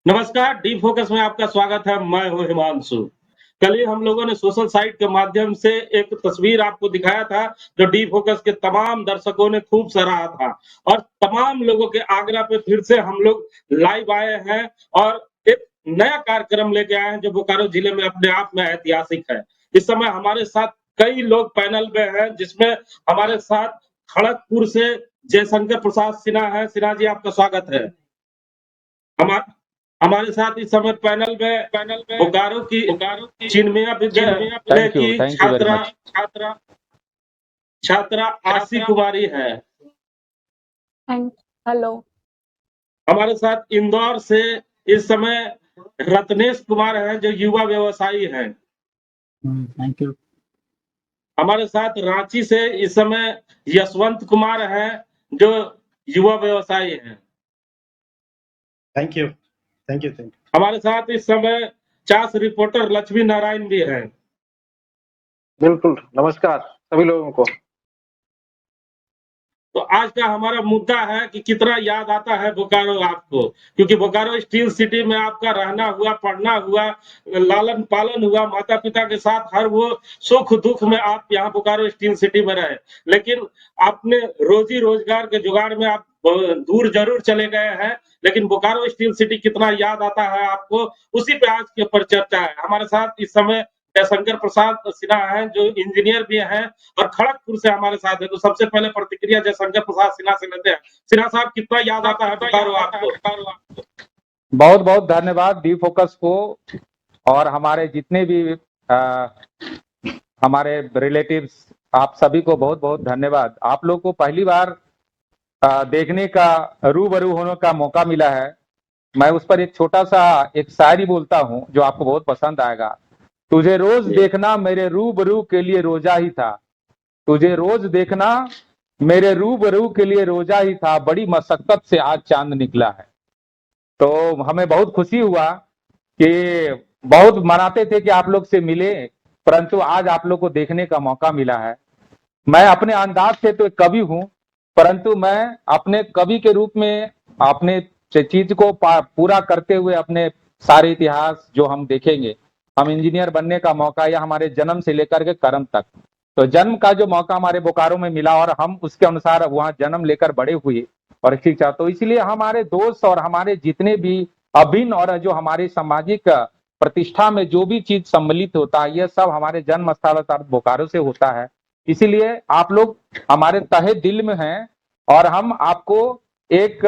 नमस्कार, D focus में आपका स्वागत है। मैं हूँ हिमांशु। कल ही हम लोगों ने सोशल साइट के माध्यम से एक तस्वीर आपको दिखाया था, जो डी फोकस के तमाम दर्शकों ने खूब सराहा था और तमाम लोगों के आग्रह पे फिर से हम लोग लाइव आए हैं और एक नया कार्यक्रम लेके आए हैं, जो बोकारो जिले में अपने आप में ऐतिहासिक है। इस समय हमारे साथ कई लोग पैनल में हैं, जिसमें हमारे साथ खड़गपुर से जयशंकर प्रसाद सिन्हा हैं। सिन्हा जी, आपका स्वागत है। हमा हमारे साथ इस समय पैनल में बोकारो की चिन्मया विद्यालय की थैंक यू वेरी छात्रा मच। छात्रा छात्रा आशी कुमारी है। हेलो। हमारे साथ इंदौर से इस समय रत्नेश कुमार हैं, जो युवा व्यवसायी हैं। Thank you. हमारे साथ रांची से इस समय यशवंत कुमार हैं, जो युवा व्यवसायी हैं। Thank you thank you thank you. हमारे साथ इस समय चास रिपोर्टर लक्ष्मी नारायण भी हैं। बिल्कुल, नमस्कार सभी लोगों को। तो आज का हमारा मुद्दा है कि कितना याद आता है बोकारो आपको, क्योंकि बोकारो स्टील सिटी में आपका रहना हुआ, पढ़ना हुआ, लालन पालन हुआ, माता पिता के साथ हर वो सुख दुख में आप यहाँ बोकारो स्टील सिटी में रहे। लेकिन आपने रोजी रोजगार के जुगाड़ में आप दूर जरूर चले गए हैं, लेकिन बोकारो स्टील सिटी कितना याद आता है आपको, उसी पे आज के ऊपर चर्चा है। हमारे साथ इस समय जयशंकर प्रसाद सिन्हा हैं, जो इंजीनियर भी हैं और खड़गपुर से हमारे साथ है। तो सबसे पहले प्रतिक्रिया जयशंकर प्रसाद सिन्हा से लेते हैं। सिन्हा साहब, कितना याद आता है बोकारो आपको? बहुत बहुत धन्यवाद डी फोकस को और हमारे जितने भी हमारे रिलेटिव्स, आप सभी को बहुत बहुत धन्यवाद। आप लोग को पहली बार देखने का, रूबरू होने का मौका मिला है। मैं उस पर एक छोटा सा एक शायरी बोलता हूँ जो आपको बहुत पसंद आएगा। तुझे रोज देखना मेरे रूबरू के लिए रोजा ही था, तुझे रोज देखना मेरे रूबरू के लिए रोजा ही था, बड़ी मशक्कत से आज चांद निकला है। तो हमें बहुत खुशी हुआ कि बहुत मनाते थे कि आप लोग से मिले, परंतु आज आप लोग को देखने का मौका मिला है। मैं अपने अंदाज से तो एक कवि हूं, परंतु मैं अपने कवि के रूप में अपने चीज को पूरा करते हुए अपने सारे इतिहास जो हम देखेंगे, हम इंजीनियर बनने का मौका या हमारे जन्म से लेकर के कर्म तक, तो जन्म का जो मौका हमारे बोकारो में मिला और हम उसके अनुसार वहां जन्म लेकर बड़े हुए और शिक्षा, तो इसलिए हमारे दोस्त और हमारे जितने भी अभिन्न और जो हमारे सामाजिक प्रतिष्ठा में जो भी चीज सम्मिलित होता है, यह सब हमारे जन्म स्थल अर्थात बोकारो से होता है। इसीलिए आप लोग हमारे तहे दिल में हैं और हम आपको एक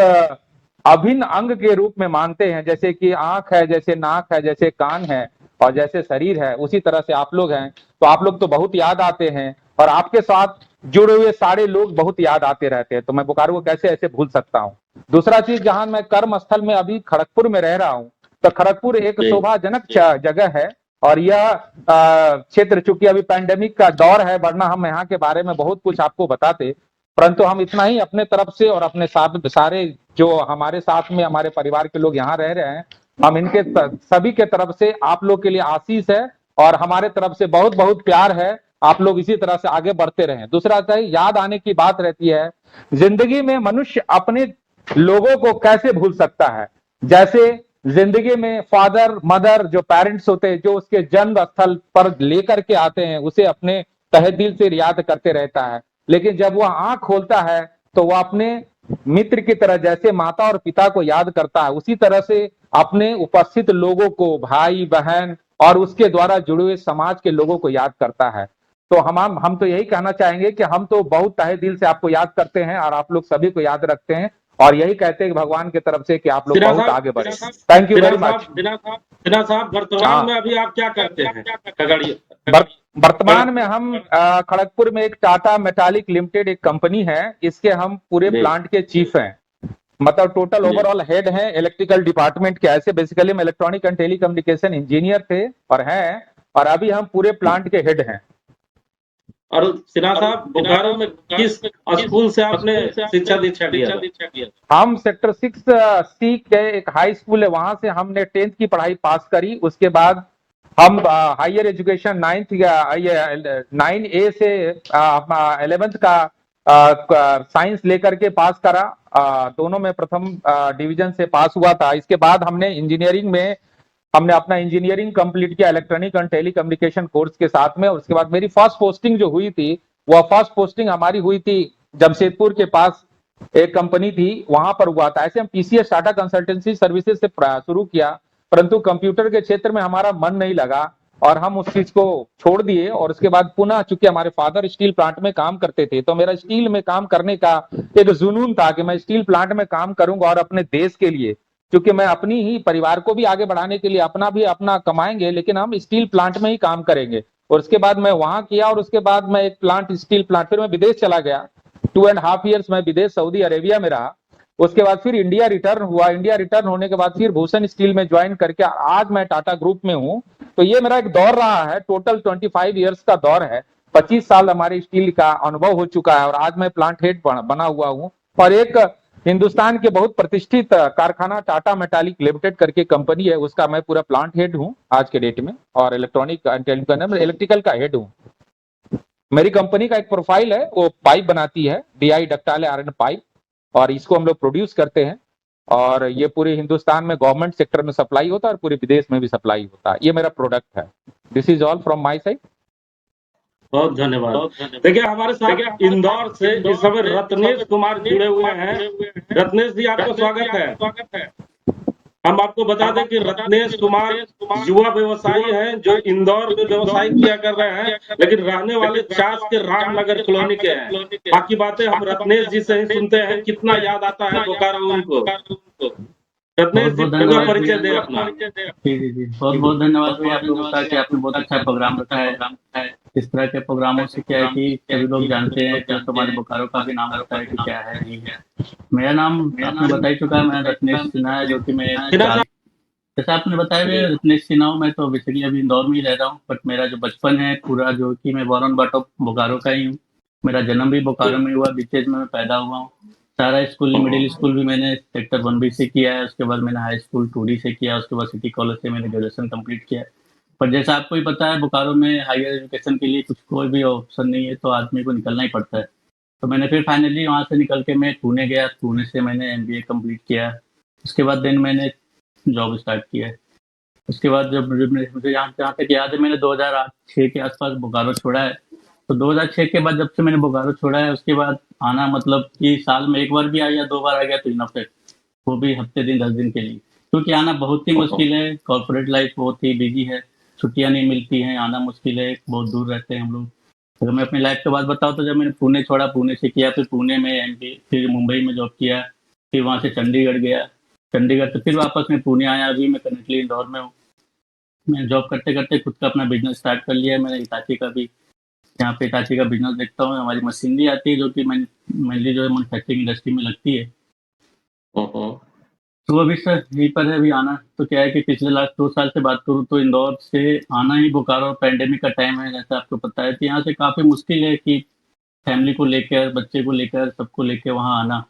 अभिन्न अंग के रूप में मानते हैं। जैसे कि आंख है, जैसे नाक है, जैसे कान है और जैसे शरीर है, उसी तरह से आप लोग हैं। तो आप लोग तो बहुत याद आते हैं और आपके साथ जुड़े हुए सारे लोग बहुत याद आते रहते हैं। तो मैं बोकारो को कैसे ऐसे भूल सकता हूँ। दूसरा चीज, जहां मैं कर्म स्थल में अभी खड़गपुर में रह रहा हूँ, तो खड़गपुर एक शोभाजनक जगह है और यह क्षेत्र चूंकि अभी पैंडेमिक का दौर है, वरना हम यहाँ के बारे में बहुत कुछ आपको बताते, परंतु हम इतना ही अपने तरफ से और अपने साथ सारे जो हमारे साथ में हमारे परिवार के लोग यहाँ रह रहे हैं, हम इनके सभी के तरफ से आप लोग के लिए आशीष है और हमारे तरफ से बहुत बहुत प्यार है। आप लोग इसी तरह से आगे बढ़ते रहें। दूसरा याद आने की बात रहती है, जिंदगी में मनुष्य अपने लोगों को कैसे भूल सकता है। जैसे जिंदगी में फादर मदर जो पेरेंट्स होते हैं, जो उसके जन्म स्थल पर लेकर के आते हैं, उसे अपने तहे दिल से याद करते रहता है, लेकिन जब वह आंख खोलता है तो वह अपने मित्र की तरह जैसे माता और पिता को याद करता है, उसी तरह से अपने उपस्थित लोगों को, भाई बहन और उसके द्वारा जुड़े हुए समाज के लोगों को याद करता है। तो हम तो यही कहना चाहेंगे कि हम तो बहुत तहे दिल से आपको याद करते हैं और आप लोग सभी को याद रखते हैं और यही कहते हैं कि भगवान की तरफ से कि आप लोग बहुत आगे बढ़े। Thank you very much. Sinha साहब, वर्तमान में अभी आप क्या करते हैं? वर्तमान में हम खड़गपुर में एक टाटा मेटालिक लिमिटेड एक कंपनी है, इसके हम पूरे प्लांट के चीफ हैं, मतलब टोटल ओवरऑल हेड हैं इलेक्ट्रिकल डिपार्टमेंट के। ऐसे बेसिकली हम इलेक्ट्रॉनिक एंड टेलीकम्युनिकेशन इंजीनियर थे और हैं, और अभी हम पूरे प्लांट के हेड हैं। और सिन्हा साहब, बोकारो में किस स्कूल से आपने शिक्षा दीक्षा लिया? हम सेक्टर 6C के एक हाई स्कूल है, वहां से हमने 10th की पढ़ाई पास करी। उसके बाद हम हायर एजुकेशन 9A से 11th का साइंस लेकर के पास करा, दोनों में प्रथम डिवीजन से पास हुआ था। इसके बाद हमने इंजीनियरिंग में हमने अपना इंजीनियरिंग कंप्लीट किया इलेक्ट्रॉनिक एंड टेलीकम्युनिकेशन कोर्स के साथ में। और उसके बाद मेरी फर्स्ट पोस्टिंग जो हुई थी, वह फर्स्ट पोस्टिंग हमारी हुई थी जमशेदपुर के पास एक कंपनी थी, वहां पर हुआ था। ऐसे हम पीसीएस टाटा कंसल्टेंसी सर्विसेज से शुरू किया, परंतु कंप्यूटर के क्षेत्र में हमारा मन नहीं लगा और हम उस चीज को छोड़ दिए। और उसके बाद पुनः, चूंकि हमारे फादर स्टील प्लांट में काम करते थे, तो मेरा स्टील में काम करने का एक जुनून था कि मैं स्टील प्लांट में काम करूंगा और अपने देश के लिए, क्योंकि मैं अपनी ही परिवार को भी आगे बढ़ाने के लिए अपना कमाएंगे, लेकिन हम स्टील प्लांट में ही काम करेंगे। और उसके बाद मैं वहां किया और उसके बाद मैं एक प्लांट स्टील प्लांट, फिर मैं विदेश चला गया। 2.5 ईयर्स मैं विदेश सऊदी अरेबिया में रहा। उसके बाद फिर इंडिया रिटर्न हुआ। इंडिया रिटर्न होने के बाद फिर भूषण स्टील में ज्वाइन करके आज मैं टाटा ग्रुप में हूं। तो ये मेरा एक दौर रहा है, टोटल 25 ईयर्स का दौर है। 25 साल हमारे स्टील का अनुभव हो चुका है और आज मैं प्लांट हेड बना हुआ हूं। और एक हिंदुस्तान के बहुत प्रतिष्ठित कारखाना टाटा मेटालिक लिमिटेड करके कंपनी है, उसका मैं पूरा प्लांट हेड हूं आज के डेट में, और इलेक्ट्रिकल का हेड हूं। मेरी कंपनी का एक प्रोफाइल है, वो पाइप बनाती है, डीआई डक्टाइल आयरन पाइप, और इसको हम लोग प्रोड्यूस करते हैं। और ये पूरे हिंदुस्तान में गवर्नमेंट सेक्टर में सप्लाई होता है और पूरे विदेश में भी सप्लाई होता है। ये मेरा प्रोडक्ट है। This is all from my side. बहुत धन्यवाद। देखिए, हमारे साथ इंदौर से इस समय रत्नेश कुमार जुड़े हुए हैं। रत्नेश जी, आपका स्वागत है। हम आपको बता दें कि रत्नेश कुमार युवा व्यवसायी हैं जो इंदौर में व्यवसाय किया कर रहे हैं, लेकिन रहने वाले चास के रामनगर कॉलोनी के हैं। बाकी बातें हम रत्नेश जी से ही सुनते हैं, कितना याद आता है बोकारो उनको। रत्नेश जी, पूरा परिचय दें अपना। जी, बहुत बहुत धन्यवाद भैया, आप लोगों का कि आपने बहुत अच्छा प्रोग्राम रखा है। इस तरह के प्रोग्रामों से क्या है कि सभी लोग जानते हैं कि हमारे बोकारो का भी नाम होता है कि क्या है नहीं है। मेरा नाम आपने बता ही चुका है, मैं रत्नेश सिन्हा है, जो कि मैं जैसा आपने बताया मैं रत्नेश सिन्हा हूँ। मैं तो बेसिकली अभी इंदौर में ही रह रहा हूँ, बट मेरा जो बचपन है पूरा, जो कि मैं बॉर्न बॉट ऑफ बोकारो का ही हूँ। मेरा जन्म भी बोकारो में हुआ, बीचेज में मैं पैदा हुआ हूँ। सारा स्कूल, मिडिल स्कूल भी मैंने सेक्टर 1B से किया है। उसके बाद मैंने हाई स्कूल 2D से किया। उसके बाद सिटी कॉलेज से मैंने ग्रेजुएशन कंप्लीट किया। पर जैसा आपको ही पता है, बोकारो में हायर एजुकेशन के लिए कुछ कोई भी ऑप्शन नहीं है, तो आदमी को निकलना ही पड़ता है। तो मैंने फिर फाइनली वहाँ से निकल के मैं पुणे गया। पुणे से मैंने MBA कंप्लीट किया। उसके बाद देन मैंने जॉब स्टार्ट किया। उसके बाद जब मुझे जहाँ तक याद है, मैंने 2006 के आसपास बोकारो छोड़ा है। तो 2006 के बाद जब से मैंने बोकारो छोड़ा है, उसके बाद आना मतलब कि साल में एक बार भी आ गया, 2 बार आ गया तो इनफ है, वो भी हफ्ते दिन 10 दिन के लिए। क्योंकि आना बहुत ही मुश्किल है, कॉर्पोरेट लाइफ बहुत ही बिजी है, छुट्टियां नहीं मिलती हैं, आना मुश्किल है, बहुत दूर रहते हैं हम लोग। अगर मैं अपनी लाइफ के बात बताऊँ तो जब मैंने पुणे छोड़ा, पुणे से किया, फिर पुणे में MBA, फिर मुंबई में जॉब किया, फिर वहाँ से चंडीगढ़ गया, चंडीगढ़ से फिर वापस में पुणे आया। अभी मैं करंटली इंदौर में हूँ। मैं जॉब करते करते खुद का अपना बिजनेस स्टार्ट कर लिया है मैंने, हिटाची का भी। यहाँ पे हिटाची का बिजनेस देखता हूँ। हमारी मशीनरी आती है जो कि मेनली जो है मैन्युफैक्चरिंग इंडस्ट्री में लगती है। तो अभी सर यहीं पर है। अभी आना तो क्या है कि पिछले लास्ट 2 साल से बात करूँ तो इंदौर से आना ही, बोकारो पैंडेमिक का टाइम है जैसा आपको पता है, तो यहाँ से काफ़ी मुश्किल है कि फैमिली को लेकर, बच्चे को लेकर, सबको लेकर वहाँ आना,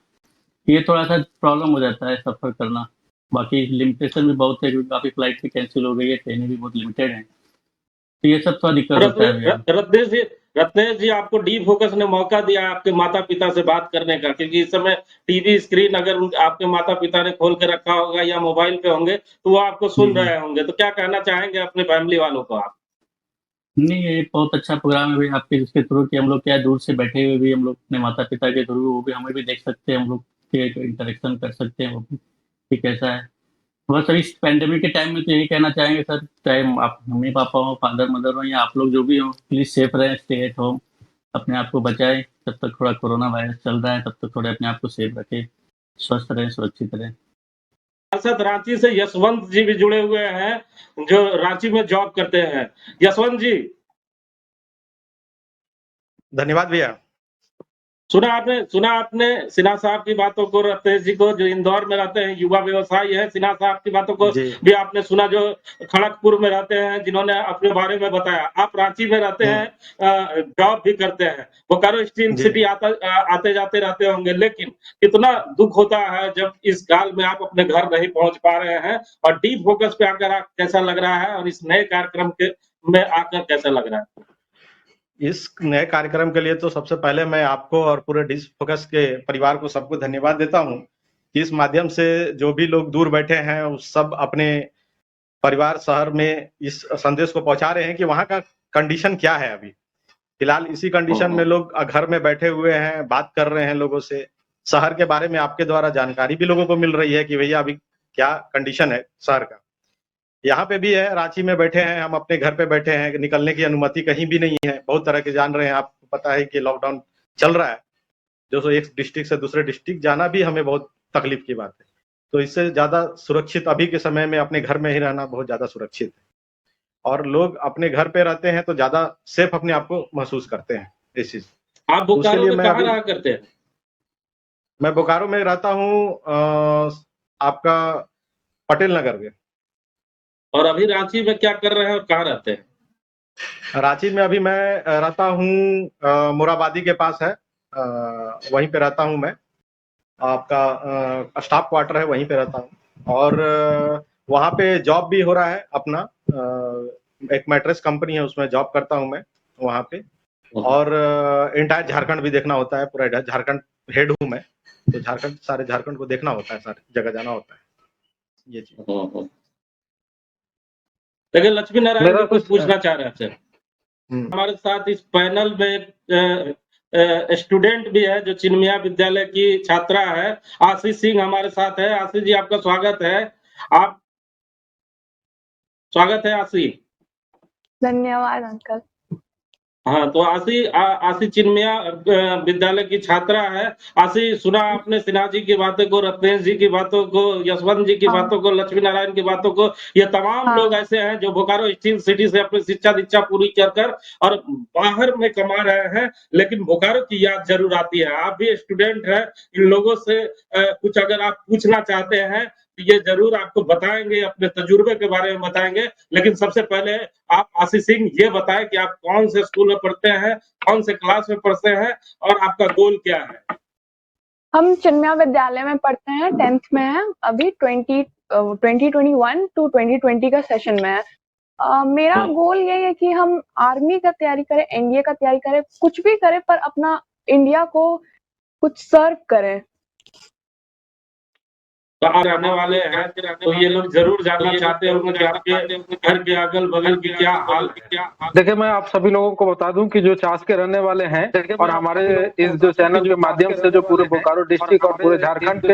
ये थोड़ा सा प्रॉब्लम हो जाता है सफ़र करना। बाकी लिमिटेशन भी बहुत है, क्योंकि काफ़ी फ्लाइट भी कैंसिल हो गई है, ट्रेनें भी बहुत लिमिटेड हैं, तो ये सब थोड़ा दिक्कत होता है भैया। रत्नेश जी, आपको डी फोकस ने मौका दिया आपके माता पिता से बात करने का, क्योंकि इस समय टीवी स्क्रीन अगर आपके माता पिता ने खोल के रखा होगा या मोबाइल पे होंगे तो वो आपको सुन रहे होंगे, तो क्या कहना चाहेंगे अपने फैमिली वालों को आप? नहीं, ये बहुत अच्छा प्रोग्राम है भाई आपके, जिसके थ्रू कि हम लोग क्या दूर से बैठे हुए भी हम लोग अपने माता पिता के थ्रू वो भी हमें भी देख सकते हैं, हम लोग के इंटरेक्शन कर सकते हैं वो भी कि कैसा है। बस अभी इस पेंडेमिक के टाइम में तो यही कहना चाहेंगे सर, चाहे आप मम्मी पापा हो, फादर मदर हो, या आप लोग जो भी हो, प्लीज़ सेफ रहें, स्टे एट होम, अपने आप को बचाएं। जब तक थोड़ा कोरोना वायरस चल रहा है तब तक थोड़े अपने आप को सेफ रखें, स्वस्थ रहें, सुरक्षित रहें। सांसद रांची से यशवंत जी भी जुड़े हुए हैं, जो रांची में जॉब करते हैं। यशवंत जी, धन्यवाद भैया। सुना आपने सिन्हा साहब की बातों को, रत्नेश जी को जो इंदौर में रहते हैं, युवा व्यवसायी है, सिन्हा साहब की बातों को जी। भी आपने सुना, जो खड़गपुर में रहते हैं, जिन्होंने अपने बारे में बताया। आप रांची में रहते हैं, जॉब भी करते हैं, बोकारो स्टील सिटी आते जाते रहते होंगे, लेकिन कितना दुख होता है जब इस काल में आप अपने घर नहीं पहुंच पा रहे हैं, और डी फोकस पे आकर कैसा लग रहा है, और इस नए कार्यक्रम के में आकर कैसा लग रहा है? इस नए कार्यक्रम के लिए तो सबसे पहले मैं आपको और पूरे डिश फोकस के परिवार को सबको धन्यवाद देता हूँ कि इस माध्यम से जो भी लोग दूर बैठे हैं वो सब अपने परिवार शहर में इस संदेश को पहुंचा रहे हैं कि वहाँ का कंडीशन क्या है अभी। फिलहाल इसी कंडीशन में लोग घर में बैठे हुए हैं, बात कर रहे हैं लोगों से। शहर के बारे में आपके द्वारा जानकारी भी लोगों को मिल रही है कि भैया अभी क्या कंडीशन है शहर का। यहाँ पे भी है, रांची में बैठे हैं, हम अपने घर पे बैठे हैं, निकलने की अनुमति कहीं भी नहीं है। बहुत तरह के जान रहे हैं, आपको पता है कि लॉकडाउन चल रहा है। जो सो एक डिस्ट्रिक्ट से दूसरे डिस्ट्रिक्ट जाना भी हमें बहुत तकलीफ की बात है। तो इससे ज़्यादा सुरक्षित अभी के समय में अपने घर में ही रहना बहुत ज़्यादा सुरक्षित है। और लोग अपने घर पे रहते हैं तो ज़्यादा सेफ अपने आप को महसूस करते हैं इस चीज़। आप उसके बोकारो लिए में मैं कहाँ अभी रहा करते हैं? मैं बोकारो में रहता हूँ आपका पटेल नगर में। और अभी रांची में क्या कर रहे हैं और कहाँ रहते हैं? रांची में अभी मैं रहता हूँ मोराबादी के पास है, वहीं पे रहता हूँ मैं। आपका स्टाफ क्वार्टर है, वहीं पे रहता हूँ। और वहाँ पे जॉब भी हो रहा है अपना, एक मैट्रेस कंपनी है, उसमें जॉब करता हूँ मैं वहाँ पे। और एंटायर झारखंड भी देखना होता है, पूरा झारखंड हेड हूँ मैं, तो झारखंड सारे झारखंड को देखना होता है, सारी जगह जाना होता है, ये चीज। देखिए लक्ष्मी नारायण मेरा जी कुछ कुछ पूछना चाह रहे थे। हमारे साथ इस पैनल में एक स्टूडेंट भी है जो चिन्मया विद्यालय की छात्रा है, आशीष सिंह हमारे साथ है। आशीष जी आपका स्वागत है। आप स्वागत है आशीष। धन्यवाद अंकल। हाँ, तो आशी चिन्मया विद्यालय की छात्रा है। आशी, सुना आपने सिन्हा जी की बातों को, रत्नेश जी की बातों को, यशवंत जी की हाँ। बातों को, लक्ष्मी नारायण की बातों को। ये तमाम हाँ। लोग ऐसे हैं जो बोकारो स्टील सिटी से अपनी शिक्षा दीक्षा पूरी कर और बाहर में कमा रहे हैं, लेकिन बोकारो की याद जरूर आती है। आप भी स्टूडेंट हैं, इन लोगों से कुछ अगर आप पूछना चाहते हैं तो ये जरूर आपको बताएंगे, अपने तजुर्बे के बारे में बताएंगे। लेकिन सबसे पहले आप आशीष सिंह ये बताएं कि आप कौन से स्कूल में पढ़ते हैं, कौन से क्लास में पढ़ते हैं और आपका गोल क्या है? हम चिन्मया विद्यालय में पढ़ते हैं, 10th में है अभी। 2021 टू 2020 का सेशन में है। मेरा गोल यही है कि हम आर्मी का तैयारी करें, एनडीए का तैयारी करें, कुछ भी करें पर अपना इंडिया को कुछ सर्व करें। तो आप रहने वाले हैं तो ये लोग जरूर जानना चाहते होंगे कि आपके घर के अगल बगल की क्या हाल है। देखिए, मैं आप सभी लोगों को बता दूं कि जो चास के रहने वाले हैं और हमारे इस जो चैनल के माध्यम से जो पूरे बोकारो डिस्ट्रिक्ट और पूरे झारखंड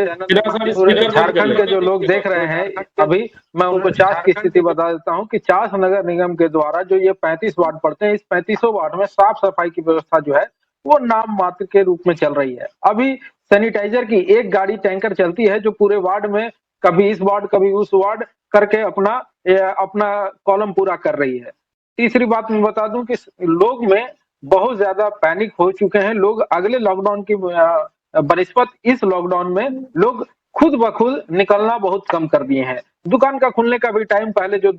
के जो लोग देख रहे हैं अभी, मैं उनको चास की स्थिति बता देता हूं कि चास नगर निगम के द्वारा जो ये 35 वार्ड पड़ते हैं, इस 35 वार्ड में साफ सफाई की व्यवस्था जो है वो नाम मात्र के रूप में चल रही है। अभी सैनिटाइजर की एक गाड़ी टैंकर चलती है जो पूरे वार्ड में कभी इस वार्ड कभी उस वार्ड करके अपना कॉलम पूरा कर रही है। तीसरी बात मैं बता दूं कि लोग में बहुत ज्यादा पैनिक हो चुके हैं। लोग अगले लॉकडाउन की बनिस्बत इस लॉकडाउन में लोग खुद ब खुद निकलना बहुत कम कर दिए हैं। दुकान का खुलने का भी टाइम पहले जो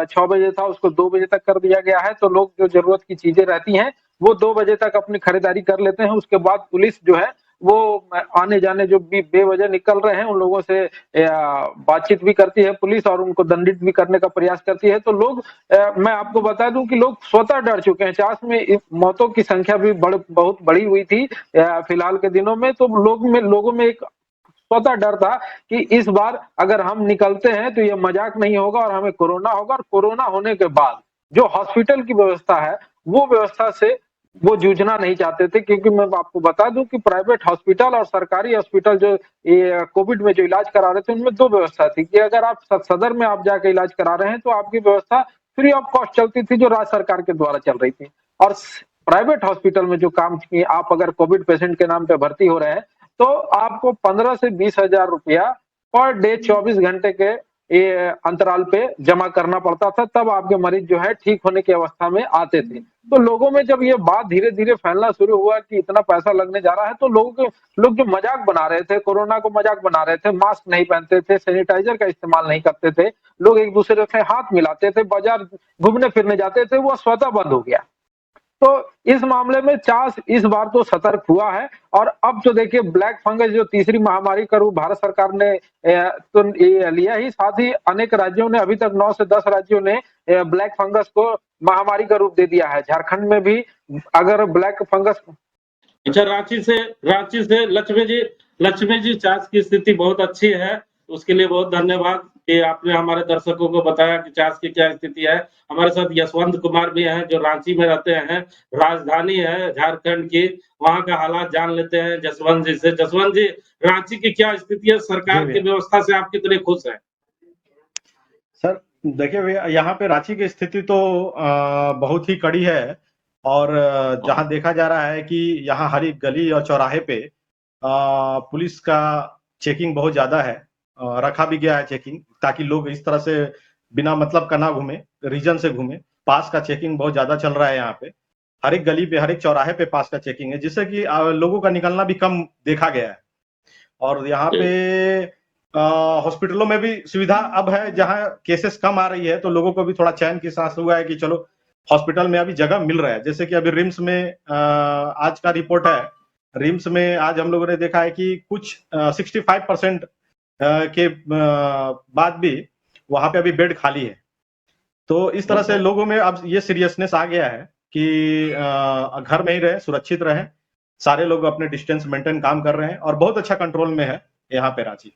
6 बजे था उसको 2 बजे तक कर दिया गया है, तो लोग जो जरूरत की चीजें रहती हैं वो 2 बजे तक अपनी खरीदारी कर लेते हैं। उसके बाद पुलिस जो है वो आने जाने जो भी बेवजह निकल रहे हैं उन लोगों से बातचीत भी करती है पुलिस और उनको दंडित भी करने का प्रयास करती है। तो लोग मैं आपको बता दूं कि लोग स्वतः डर चुके हैं। चास में मौतों की संख्या भी बहुत बड़ी हुई थी फिलहाल के दिनों में, तो लोगों में एक स्वतः डर था कि इस बार अगर हम निकलते हैं तो ये मजाक नहीं होगा और हमें कोरोना होगा। और कोरोना होने के बाद जो हॉस्पिटल की व्यवस्था है वो व्यवस्था से वो जूझना नहीं चाहते थे, क्योंकि मैं आपको बता दूं कि प्राइवेट हॉस्पिटल और सरकारी हॉस्पिटल जो ये कोविड में जो इलाज करा रहे थे उनमें 2 व्यवस्था थी कि अगर आप सदर में आप जाके इलाज करा रहे हैं तो आपकी व्यवस्था फ्री ऑफ कॉस्ट चलती थी जो राज्य सरकार के द्वारा चल रही थी। और प्राइवेट हॉस्पिटल में जो काम की आप अगर कोविड पेशेंट के नाम पे भर्ती हो रहे हैं तो आपको 15 से 20 हजार रुपया पर डे 24 घंटे के ये अंतराल पे जमा करना पड़ता था, तब आपके मरीज जो है ठीक होने की अवस्था में आते थे। तो लोगों में जब ये बात धीरे धीरे फैलना शुरू हुआ कि इतना पैसा लगने जा रहा है तो लोग जो मजाक बना रहे थे, कोरोना को मजाक बना रहे थे, मास्क नहीं पहनते थे, सैनिटाइजर का इस्तेमाल नहीं करते थे, लोग एक दूसरे से हाथ मिलाते थे, बाजार घूमने फिरने जाते थे, वो स्वतः बंद हो गया। तो इस मामले में चास इस बार तो सतर्क हुआ है। और अब तो देखिए ब्लैक फंगस जो तीसरी महामारी का रूप भारत सरकार ने तो लिया ही, साथ ही अनेक राज्यों ने, अभी तक 9 से 10 राज्यों ने ब्लैक फंगस को महामारी का रूप दे दिया है। झारखंड में भी अगर ब्लैक फंगस अच्छा, रांची से लक्ष्मी जी चास की स्थिति बहुत अच्छी है। उसके लिए बहुत धन्यवाद कि आपने हमारे दर्शकों को बताया कि चास की क्या स्थिति है। हमारे साथ यशवंत कुमार भी हैं जो रांची में रहते हैं, राजधानी है झारखंड की, वहाँ का हालात जान लेते हैं जसवंत जी से। जसवंत जी, रांची की क्या स्थिति है? सरकार की व्यवस्था से आप कितने खुश हैं? सर देखिए भैया, यहाँ पे रांची की स्थिति तो बहुत ही कड़ी है। और जहाँ देखा जा रहा है कि यहाँ हर एक गली और चौराहे पे पुलिस का चेकिंग बहुत ज्यादा है। रखा भी गया है चेकिंग, ताकि लोग इस तरह से बिना मतलब का ना घूमे, रीजन से घूमे। पास का चेकिंग बहुत ज्यादा चल रहा है यहाँ पे। हर एक गली पे, हर एक चौराहे पे पास का चेकिंग है, जिससे कि लोगों का निकलना भी कम देखा गया है। और यहाँ पे हॉस्पिटलों में भी सुविधा अब है, जहाँ केसेस कम आ रही है तो लोगों को भी थोड़ा चैन की सांस हुआ है कि चलो हॉस्पिटल में अभी जगह मिल रहा है। जैसे कि अभी रिम्स में आज का रिपोर्ट है, रिम्स में आज हम लोगों ने देखा है कि कुछ 65% के बाद भी वहां पे अभी बेड खाली है। तो इस तरह से लोगों में अब ये सीरियसनेस आ गया है कि घर में ही रहे, सुरक्षित रहे। सारे लोग अपने डिस्टेंस मेंटेन काम कर रहे हैं और बहुत अच्छा कंट्रोल में है यहाँ पे रांची।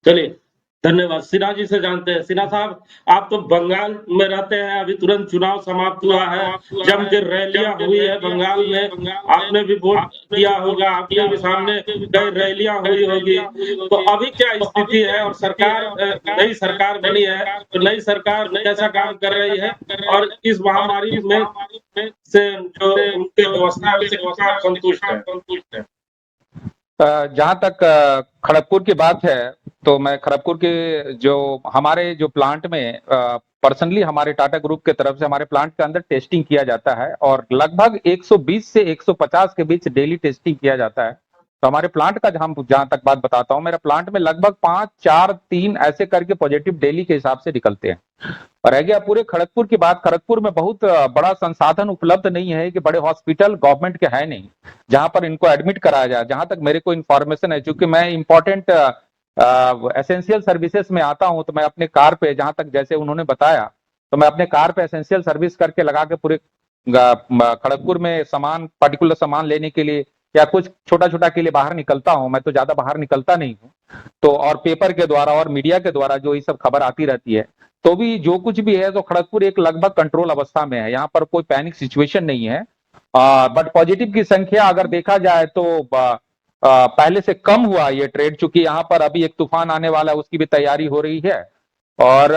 चलिए, धन्यवाद। सिन्हा जी से जानते हैं। सिन्हा साहब, आप तो बंगाल में रहते हैं, अभी तुरंत चुनाव समाप्त हुआ है, जम के रैलियां हुई है बंगाल में, आपने भी वोट दिया होगा, आपके भी सामने कई रैलियां हुई होगी। तो अभी क्या स्थिति है? और सरकार, नई सरकार बनी है, तो नई सरकार कैसा काम कर रही है और इस महामारी में से जो उनकी व्यवस्था है उससे कितना आप संतुष्ट है? जहाँ तक खड़गपुर की बात है, तो मैं खड़गपुर के जो हमारे जो प्लांट में पर्सनली हमारे टाटा ग्रुप के तरफ से हमारे प्लांट के अंदर टेस्टिंग किया जाता है और लगभग 120 से 150 के बीच डेली टेस्टिंग किया जाता है। तो हमारे प्लांट का जहां तक बात बताता हूं, मेरा प्लांट में लगभग 5, 4, 3 ऐसे करके पॉजिटिव डेली के हिसाब से निकलते हैं। और रह गया पूरे खड़गपुर की बात, खड़गपुर में बहुत बड़ा संसाधन उपलब्ध नहीं है कि बड़े हॉस्पिटल गवर्नमेंट के है नहीं जहां पर इनको एडमिट कराया जाए। जहां तक मेरे को इन्फॉर्मेशन है, चूंकि मैं इंपॉर्टेंट एसेंशियल सर्विसेज में आता हूं, तो मैं अपने कार पे, जहां तक जैसे उन्होंने बताया, तो मैं अपने कार पे एसेंशियल सर्विस करके लगा के पूरे खड़गपुर में सामान, पर्टिकुलर सामान लेने के लिए या कुछ छोटा छोटा के लिए बाहर निकलता हूं। मैं तो ज्यादा बाहर निकलता नहीं हूं। तो और पेपर के द्वारा और मीडिया के द्वारा जो ये सब खबर आती रहती है, तो भी जो कुछ भी है, तो खड़गपुर एक लगभग कंट्रोल अवस्था में है। यहाँ पर कोई पैनिक सिचुएशन नहीं है। बट पॉजिटिव की संख्या अगर देखा जाए तो पहले से कम हुआ ये ट्रेड, चूंकि यहाँ पर अभी एक तूफान आने वाला है, उसकी भी तैयारी हो रही है। और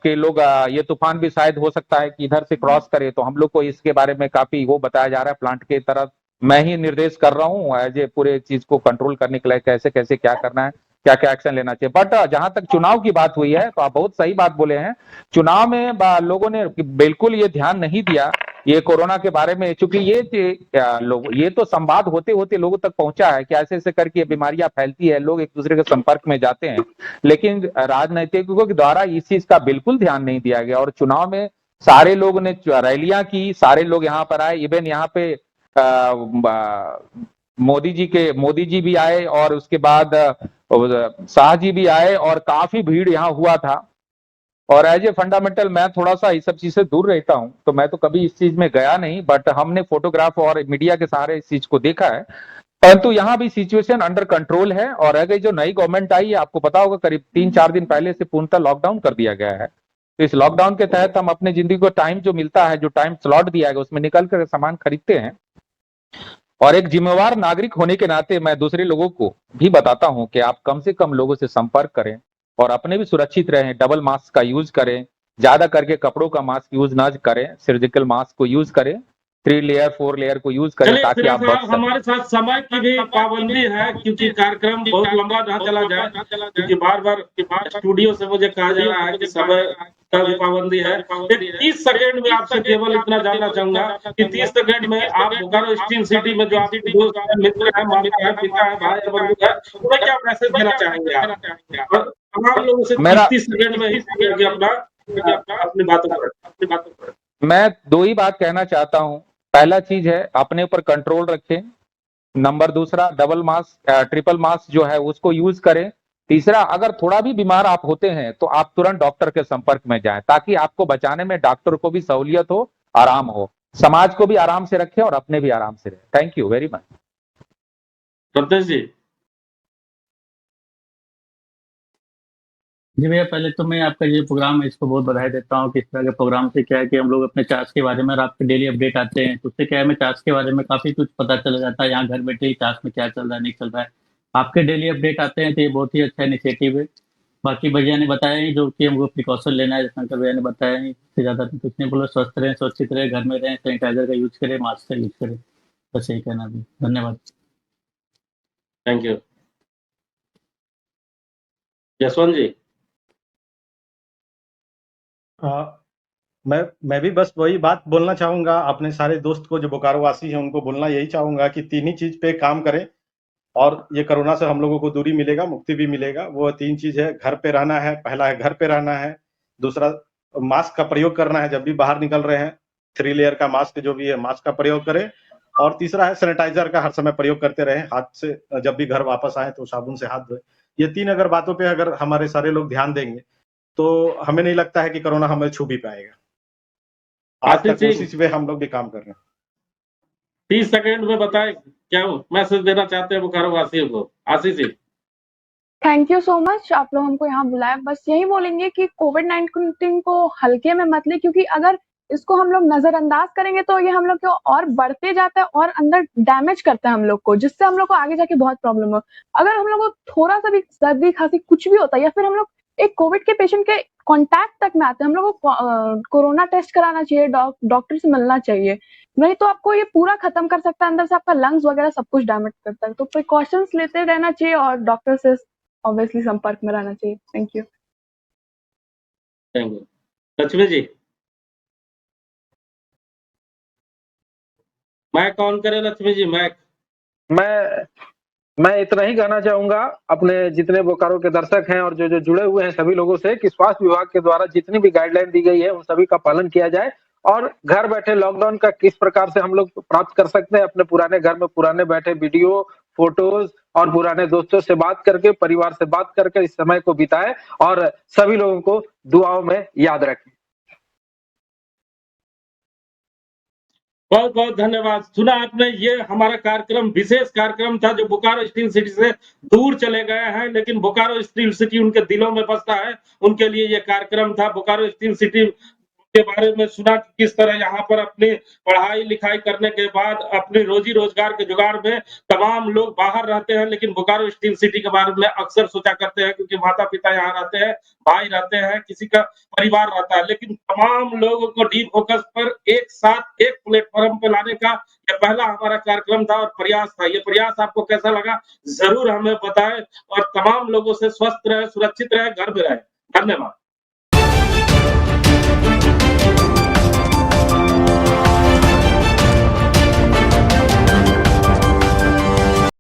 के लोग ये तूफान भी शायद हो सकता है कि इधर से क्रॉस करे, तो हम लोग को इसके बारे में काफी वो बताया जा रहा है प्लांट के तरफ। मैं ही निर्देश कर रहा हूँ एज ए पूरे चीज को कंट्रोल करने के लिए, कैसे कैसे क्या करना है, क्या क्या एक्शन लेना चाहिए। बट जहां तक चुनाव की बात हुई है, तो आप बहुत सही बात बोले हैं। चुनाव में लोगों ने बिल्कुल ये ध्यान नहीं दिया ये कोरोना के बारे में, चूंकि ये तो संवाद होते होते लोगों तक पहुंचा है कि ऐसे ऐसे करके ये बीमारियां फैलती है, लोग एक दूसरे के संपर्क में जाते हैं, लेकिन राजनीतिकों के द्वारा इस चीज का बिल्कुल ध्यान नहीं दिया गया। और चुनाव में सारे लोग ने रैलियां की, सारे लोग यहाँ पर आए, इवन यहाँ पे मोदी जी भी आए और उसके बाद शाह जी भी आए और काफी भीड़ यहाँ हुआ था। और एज ए फंडामेंटल मैं थोड़ा सा इस सब चीज से दूर रहता हूं, तो मैं तो कभी इस चीज में गया नहीं, बट हमने फोटोग्राफ और मीडिया के सहारे इस चीज को देखा है। परंतु यहाँ भी सिचुएशन अंडर कंट्रोल है। और अगर जो नई गवर्नमेंट आई है, आपको पता होगा करीब 3-4 दिन पहले से पूर्णतः लॉकडाउन कर दिया गया है। तो इस लॉकडाउन के तहत हम अपने जिंदगी को टाइम जो मिलता है, जो टाइम स्लॉट दिया गया, उसमें निकल कर सामान खरीदते हैं। और एक जिम्मेवार नागरिक होने के नाते मैं दूसरे लोगों को भी बताता हूं कि आप कम से कम लोगों से संपर्क करें और अपने भी सुरक्षित रहें। डबल मास्क का यूज करें, ज्यादा करके कपड़ों का मास्क यूज ना करें, सर्जिकल मास्क को यूज करें, 3 लेयर 4 लेयर को यूज करें, ताकि आप बच सकें। हमारे साथ समय की भी पाबंदी है, क्योंकि कार्यक्रम बहुत लंबा ना चला जाए, क्योंकि बार बार स्टूडियो से मुझे कहा जा रहा है कि समय का भी पाबंदी है। 30 सेकंड में आपसे केवल इतना जानना चाहूंगा कि 30 सेकंड में आप बोकारो स्टील सिटी में जो आपके दोस्त हैं, मित्र हैं, माता है, पिता है, भाई है, बंधु है, उन्हें क्या मैसेज देना चाहेंगे आप? और तमाम लोगों से 30 सेकंड में ही अपनी बातों पर मैं 2 ही बात कहना चाहता हूं। पहला चीज है, अपने ऊपर कंट्रोल रखें। नंबर दूसरा, डबल मास्क, ट्रिपल मास्क जो है उसको यूज करें। तीसरा, अगर थोड़ा भी बीमार आप होते हैं तो आप तुरंत डॉक्टर के संपर्क में जाएं, ताकि आपको बचाने में डॉक्टर को भी सहूलियत हो, आराम हो, समाज को भी आराम से रखे और अपने भी आराम से रहे। Thank you very much. Pratyesh ji. जी भैया, पहले तो मैं आपका ये प्रोग्राम है इसको बहुत बधाई देता हूँ कि इस तरह के प्रोग्राम से क्या है कि हम लोग अपने चार्ज के बारे में और आपके डेली अपडेट आते हैं, तो उससे क्या है हमें चार्ज के बारे में काफ़ी कुछ पता चल जाता है, यहाँ घर बैठे ही चार्ज में क्या चल रहा है नहीं चल रहा है। आपके डेली अपडेट आते हैं तो ये बहुत ही अच्छा इनिशिएटिव है। बाकी भैया ने बताया ही जो कि हमको प्रिकॉशन लेना है, शंकर भैया ने बताया ही, इससे ज़्यादा तो कुछ नहीं बोलो। स्वस्थ रहें, सुरक्षित रहें, घर में रहें, सैनिटाइजर का यूज करें, मास्क का यूज करें, बस यही कहना भी। धन्यवाद। Thank you. जसवंत जी। मैं भी बस वही बात बोलना चाहूंगा अपने सारे दोस्त को जो बोकारो वासी हैं उनको बोलना यही चाहूंगा कि तीन ही चीज पे काम करें और ये कोरोना से हम लोगों को दूरी मिलेगा, मुक्ति भी मिलेगा। वो तीन चीज है, घर पे रहना है, पहला है घर पे रहना है, दूसरा मास्क का प्रयोग करना है, जब भी बाहर निकल रहे हैं 3 लेयर का मास्क जो भी है मास्क का प्रयोग करें, और तीसरा है सैनिटाइजर का हर समय प्रयोग करते रहें, हाथ से जब भी घर वापस आए तो साबुन से हाथ धोए। ये तीन अगर बातों पे अगर हमारे सारे लोग ध्यान देंगे तो हमें नहीं लगता है कि कोरोना हमें छू भी पाएगा। आज आशीष तक जी, उसी पे हम लोग भी काम कर रहे हैं। 30 सेकंड में बताएं क्या मैसेज देना चाहते हैं बोकारो वासियों को। Ashish ji. Thank you so much, आप लोग हमको यहाँ बुलाया। बस यही बोलेंगे कि कोविड-19 को हल्के में मत ले, क्योंकि अगर इसको हम लोग नजरअंदाज करेंगे तो ये हम लोग को और बढ़ते जाता है और अंदर डैमेज करता है हम लोग को, जिससे हम लोग को आगे जाके बहुत प्रॉब्लम हो। अगर हम लोग को थोड़ा सा भी सर्दी खांसी कुछ भी होता है या फिर हम लोग एक कोविड के पेशेंट के कांटेक्ट तक में आते हैं, हम लोग को कोरोना टेस्ट कराना चाहिए, डॉक्टर से मिलना चाहिए, नहीं तो आपको ये पूरा खत्म कर सकता है, अंदर से आपका लंग्स वगैरह सब कुछ डैमेज करता है। तो प्रिकॉशंस लेते रहना चाहिए और डॉक्टर से ऑब्वियसली संपर्क में रहना चाहिए। Thank you. Thank you. Lakshmi ji. Mic on करें लक्ष्मी जी, माइक। मैं इतना ही कहना चाहूंगा अपने जितने बोकारो के दर्शक हैं और जो जुड़े हुए हैं सभी लोगों से कि स्वास्थ्य विभाग के द्वारा जितनी भी गाइडलाइन दी गई है उन सभी का पालन किया जाए, और घर बैठे लॉकडाउन का किस प्रकार से हम लोग प्राप्त कर सकते हैं, अपने पुराने घर में पुराने बैठे वीडियो, फोटोज और पुराने दोस्तों से बात करके, परिवार से बात करके इस समय को बिताएं और सभी लोगों को दुआओं में याद रखें। बहुत बहुत धन्यवाद। सुना आपने, ये हमारा कार्यक्रम विशेष कार्यक्रम था जो बोकारो स्टील सिटी से दूर चले गए हैं, लेकिन बोकारो स्टील सिटी उनके दिलों में बसता है, उनके लिए ये कार्यक्रम था। बोकारो स्टील सिटी के बारे में सुना कि किस तरह यहाँ पर अपनी पढ़ाई लिखाई करने के बाद अपनी रोजी रोजगार के जुगाड़ में तमाम लोग बाहर रहते हैं, लेकिन बोकारो स्टील सिटी के बारे में अक्सर सोचा करते हैं क्योंकि माता पिता यहाँ रहते हैं, भाई रहते हैं, किसी का परिवार रहता है, लेकिन तमाम लोगों को डी फोकस पर एक साथ एक प्लेटफॉर्म पे लाने का यह पहला हमारा कार्यक्रम था और प्रयास था। ये प्रयास आपको कैसा लगा जरूर हमें बताएं और तमाम लोगों से स्वस्थ रहे, सुरक्षित रहे, घर में रहे। धन्यवाद।